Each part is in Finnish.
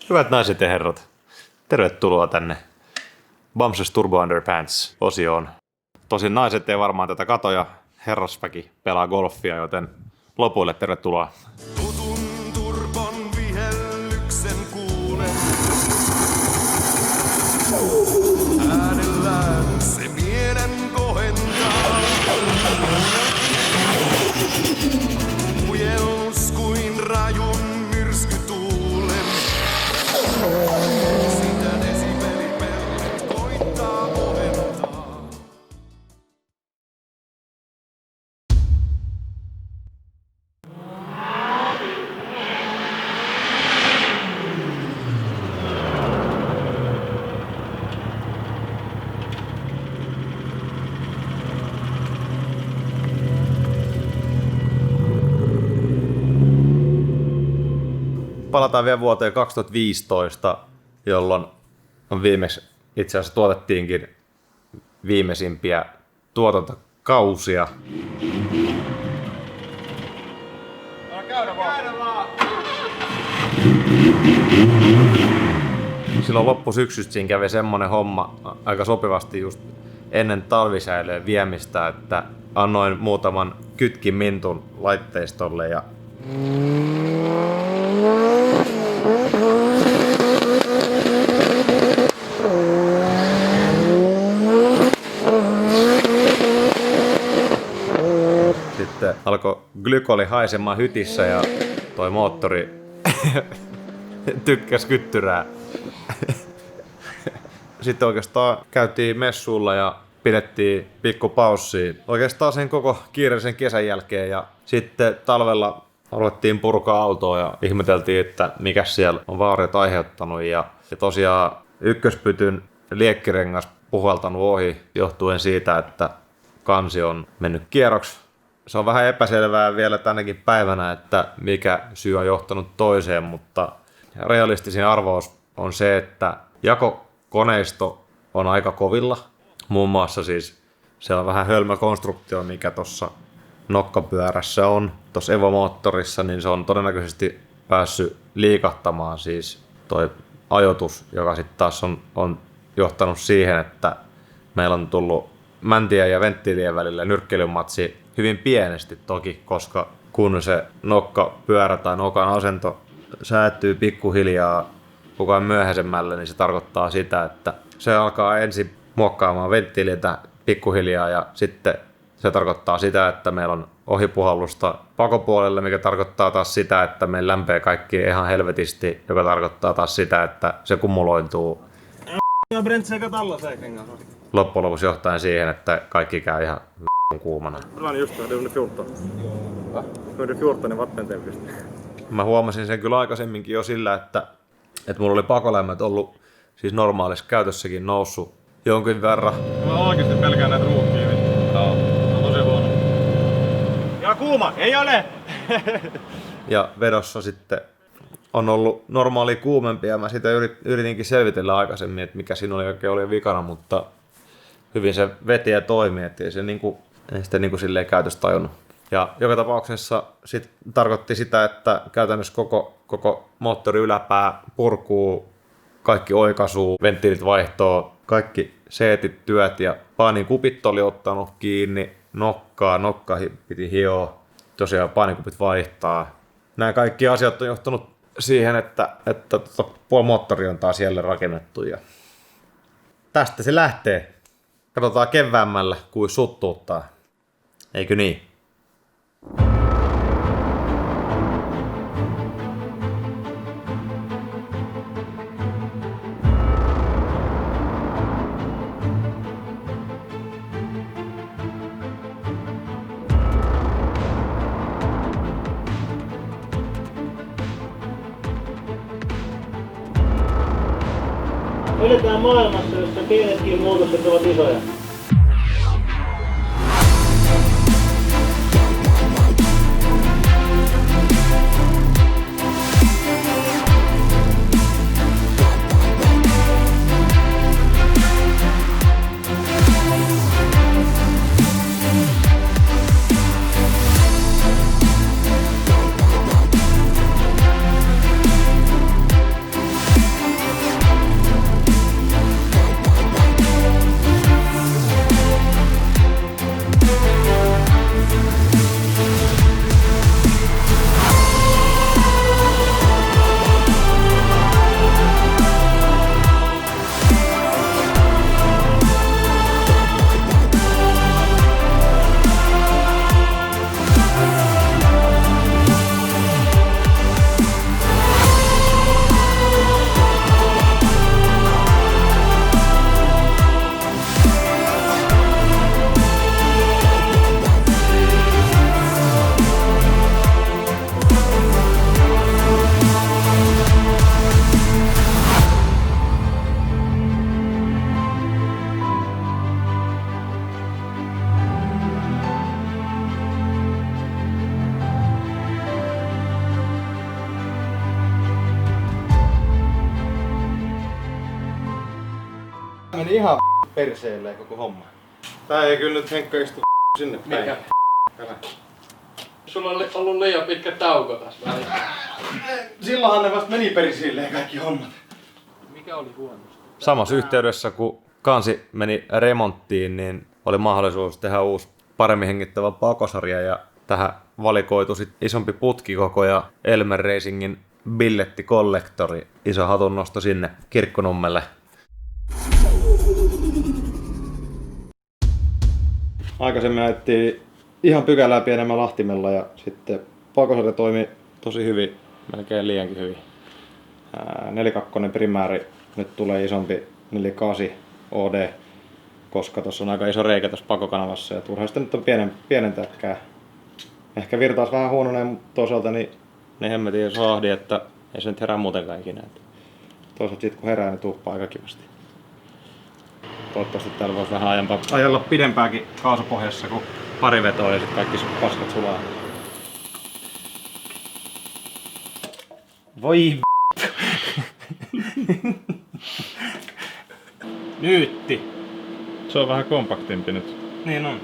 Hyvät naiset ja herrat, tervetuloa tänne Bamses Turbo Underpants-osioon. Tosin naiset ei varmaan tätä kato ja herrasväki pelaa golfia, joten lopuille tervetuloa. Tutun turbon vihellyksen kuulen. Äänellään se mielen kohentaa. Ujels kuin rajun myrskytuulen. Sitä desibelipellet koittaa kohentaa. Palataan vielä vuoteen 2015, jolloin viimeksi itse asiassa tuotettiinkin viimeisimpiä tuotantokausia. Silloin loppusyksystä siinä kävi semmonen homma aika sopivasti just ennen talvisäilöön viemistä, että annoin muutaman kytkin mintun laitteistolle ja sitten alkoi glykoli haisemaan hytissä ja toi moottori tykkäs kyttyrää. Sitten oikeastaan käytiin messuilla ja pidettiin pikkupaussia oikeastaan sen koko kiireisen kesän jälkeen ja sitten talvella alettiin purkaa autoa ja ihmeteltiin, että mikä siellä on vauriot aiheuttanut ja tosiaan ykköspytyn liekkirengas puhaltanut ohi johtuen siitä, että kansi on mennyt kierroksi. Se on vähän epäselvää vielä tänäkin päivänä, että mikä syy on johtanut toiseen, mutta realistisin arvaus on se, että jakokoneisto on aika kovilla. Muun muassa siis se on vähän hölmö konstruktio, mikä tuossa nokkapyörässä on. Tuossa Evo-moottorissa, niin se on todennäköisesti päässyt liikahtamaan siis toi ajoitus, joka sitten taas on johtanut siihen, että meillä on tullut mäntien ja venttiilien välillä nyrkkeilymatsi hyvin pienesti toki, koska kun se nokkapyörä tai nokan asento säätyy pikkuhiljaa kukaan myöhäisemmälle, niin se tarkoittaa sitä, että se alkaa ensin muokkaamaan venttiilitä pikkuhiljaa ja sitten se tarkoittaa sitä, että meillä on ohipuhallusta pakopuolelle, mikä tarkoittaa taas sitä, että meillä lämpee kaikki ihan helvetisti, joka tarkoittaa taas sitä, että se kumulointuu loppujen lopuksi johtaen siihen, että kaikki käy ihan kuumana. Mä huomasin sen kyllä aikaisemminkin jo sillä, että mulla oli pakolämmöt ollut siis normaalissa käytössäkin noussut jonkin verran. Mä oikeesti pelkään näitä ruuhkia. Tää on tosi huono. Ja kuuma, ei ole! Ja vedossa sitten on ollut normaali kuumempi ja mä sitä yritinkin selvitellä aikaisemmin, että mikä siinä oikein oli vikana, mutta hyvin se veti ja toimi, että ei sitä silleen käytössä tajunnut. Ja joka tapauksessa sit tarkoitti sitä, että käytännössä koko moottori yläpää purkuu, kaikki oikaisuu, venttiilit vaihtoo, kaikki seetit, työt ja paanikupit oli ottanut kiinni, nokka piti hioa, tosiaan paanikupit vaihtaa. Nämä kaikki asiat on johtanut siihen, että moottori on taas jälleen rakennettu ja tästä se lähtee. Katsotaan keväämmällä, kuin suttuuttaa. Eikö niin? Eletään maailmassa, jossa pienetkin muutokset ovat isoja. Meni ihan perseelle koko homma. Tää ei kyllä nyt Henkka istu sinne päin. Mikä? Älä. Sulla on ollut liian pitkä tauko tässä välissä. Silloinhan ne vasta meni persilleen kaikki hommat. Mikä oli huonosti? Samassa yhteydessä kun kansi meni remonttiin, niin oli mahdollisuus tehdä uusi paremmin hengittävä pakosarja ja tähän valikoitu sit isompi putkikoko ja Elmer Racingin billettikolektori. Iso hatunnosto sinne Kirkkonummelle. Aikaisemmin ajettiin ihan pykälää pienemmän lahtimella ja sitten pakosarja toimi tosi hyvin, melkein liiankin hyvin. 4.2 primääri, nyt tulee isompi 4.8 OD, koska tuossa on aika iso reikä tässä pakokanavassa ja turha sitä nyt on pienentääkään. Ehkä virtaus vähän huononee, mutta toisaalta niin hemmetin iso ahdi, että ei se nyt herää muutenkaan ikinä. Toisaalta sit kun herää, niin tuuppaa aika kivasti. Toivottavasti täällä voisi vähän ajella pidempääkin kaasupohjassa kuin pari vetoa ja sitten kaikki paskat sulaa. Voi Nyytti. Se on vähän kompaktimpi nyt. Niin on.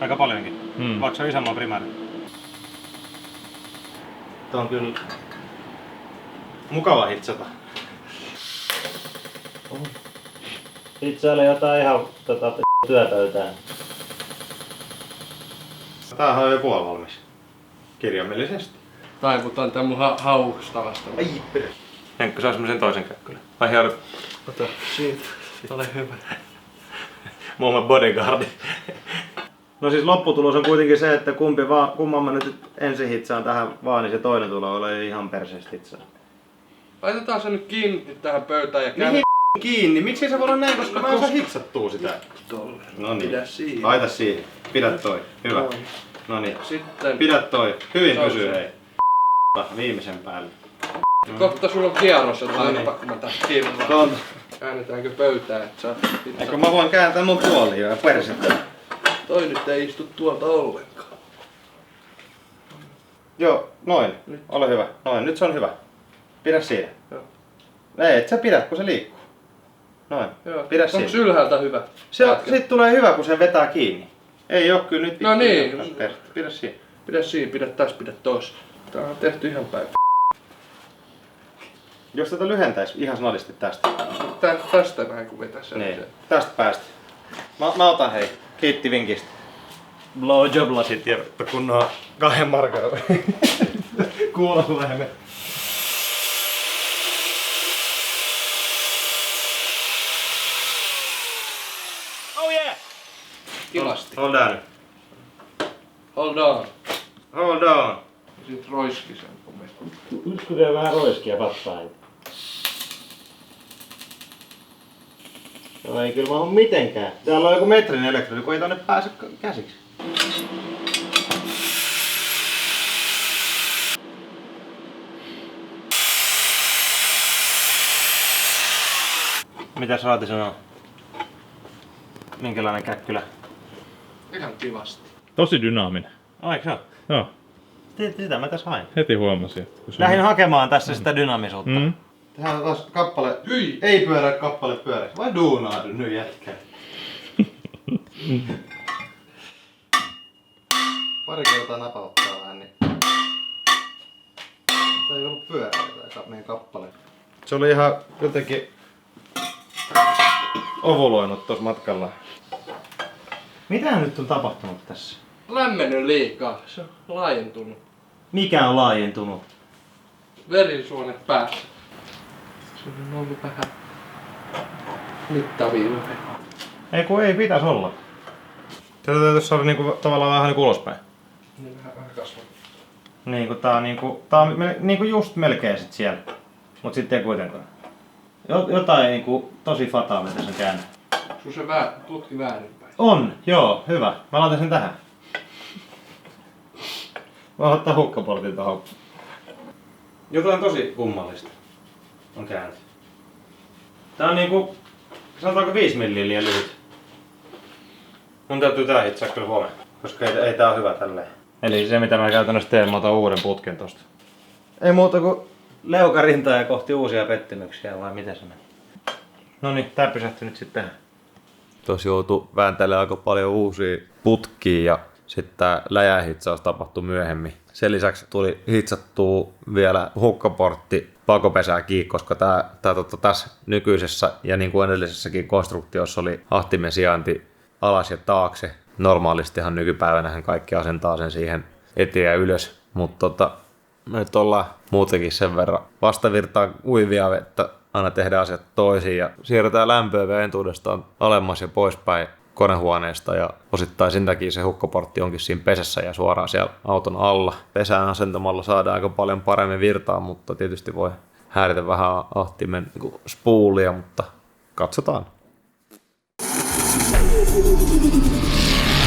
Aika paljonkin. Vaikka se on isomman primääri. Tää on kyllä mukava hitsata. Hitsailee jotain ihan työpöytään. Tämähän on jo puolivalmis. Kirjaimellisesti. Taivutan tän mun hausta vasta. Ai perä. Henkka saa semmosen toisen käkkylän. Ai hieno. Ota, siitä. Ole hyvä. Muun bodyguardi. No siis lopputulos on kuitenkin se, että kumman mä nyt ensin hitsaan tähän vaan, niin se toinen tulee olemaan ihan perseestä hitsaa. Laitetaan se nyt kiinni tähän pöytään ja Mihin kiinni? Miksi se voi olla näin, koska mä en saa hitsattua sitä? Tolle. No niin. Pidä siinä. Laita siihen. Pidä toi. Hyvä. Noin. No niin. Sitten. Pidä toi. Hyvin Se on pysyy se. hei. Viimeisen päälle. Kohta sulla on kierros, että No niin. laitapa kun mä tästä kirjaan. Tuon. Käännetäänkö pöytään, että saat Eikö mä voin kääntää mun puoliin ja persettä? Toi nyt ei istu tuolta ollenkaan. Joo, noin. Nyt. Ole hyvä. Noin, nyt se on hyvä. Pidä siinä. Joo. Ei, et sä pidä, kun se liikkuu. Noin. Joo. Pidä Onks siinä. ylhäältä hyvä? Sit tulee hyvä, kun se vetää kiinni. Ei oo kyllä nyt. No niin. Pidä siinä. Pidä siinä, pidä tässä, pidä tossa. Tää on tehty ihan päin. Jos tätä lyhentäis ihan snadisti tästä. Tästä näin kun vetäis. Niin. Tästä päästä. Mä otan hei. Kiitti vinkistä. Blowjob-lasit ja kunnon 2 markan kuulolähme. Oh yeah! Kilasti. Hold on. Hold on. Hold on. Sit roiski sen pomesta. Nyt kun se vähän roiskia pattaa. No ei kyllä mahdu mitenkään. Täällä on joku metrin elektroni, kun ei tonne pääse käsiksi. Mitäs Raati sanoo? Minkälainen käkkylä? Ihan kivasti. Tosi dynaaminen. Aiks se? Joo, Sitä mä tässä hain. heti huomasin. Että kun se Lähdin hakemaan tässä sitä dynaamisuutta. Mm. Tähän on taas kappale. Hyi! Ei pyörä kappale pyöräksi. Vai duunaadu nyt jätkä. Pari kertaa napauttaa vähän niin. Tää ei ollut pyörä tää meidän kappale. Se oli ihan jotenkin ovuloinut tuossa matkalla. Mitähän nyt on tapahtunut tässä? Lämmennyt liikaa. Se on laajentunut. Mikä on laajentunut? Verisuonet päässä. Se on ollut vähän mittavirhe. Ei kun ei pitäisi olla. Tätä täytyisi saada niinku, tavallaan vähän niinku ulospäin. Niin vähän kasvanut. Niinku tää on niinku just melkein sit siellä. Mut sitten ei kuitenkaan. Jotain niinku tosi fataalia tässä on käynyt. Sun se tutki väärinpäin. On, joo, hyvä. Mä laitan sen tähän. Mä oon ottaa hukkaportin tohon. Jotain tosi kummallista on käynyt. Tää on niinku, sanotaanko 5 milliä liian lyhyt. Mun täytyy tää hitsaa kyllä huomenna, koska ei tää oo hyvä tälleen. Eli se mitä mä käytännössä teen, mä otan uuden putken tosta. Ei muuta kuin leukarintaa ja kohti uusia pettymyksiä, vai miten se meni? No niin, tää pysähtyi nyt sitten. Tuossa joutui vääntelemään aika paljon uusia putkia ja sitten tämä läjähitsaus tapahtui myöhemmin. Sen lisäksi tuli hitsattua vielä hukkaportti pakopesää kiinni, koska tässä nykyisessä ja niin kuin edellisessäkin konstruktiossa oli ahtimen sijainti alas ja taakse. Normaalistihan nykypäivänähän kaikki asentaa sen siihen eteen ja ylös, mutta nyt ollaan muutenkin sen verran vastavirtaa uivia vettä, aina tehdään asiat toisiin ja siirretään lämpöä entuudestaan alemmas ja poispäin konehuoneesta ja osittain sen takia se hukkaportti onkin siinä pesässä ja suoraan siellä auton alla. Pesään asentamalla saadaan aika paljon paremmin virtaa, mutta tietysti voi häiritä vähän ahtimen spuulia, mutta katsotaan.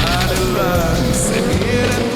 Äänellään se mielen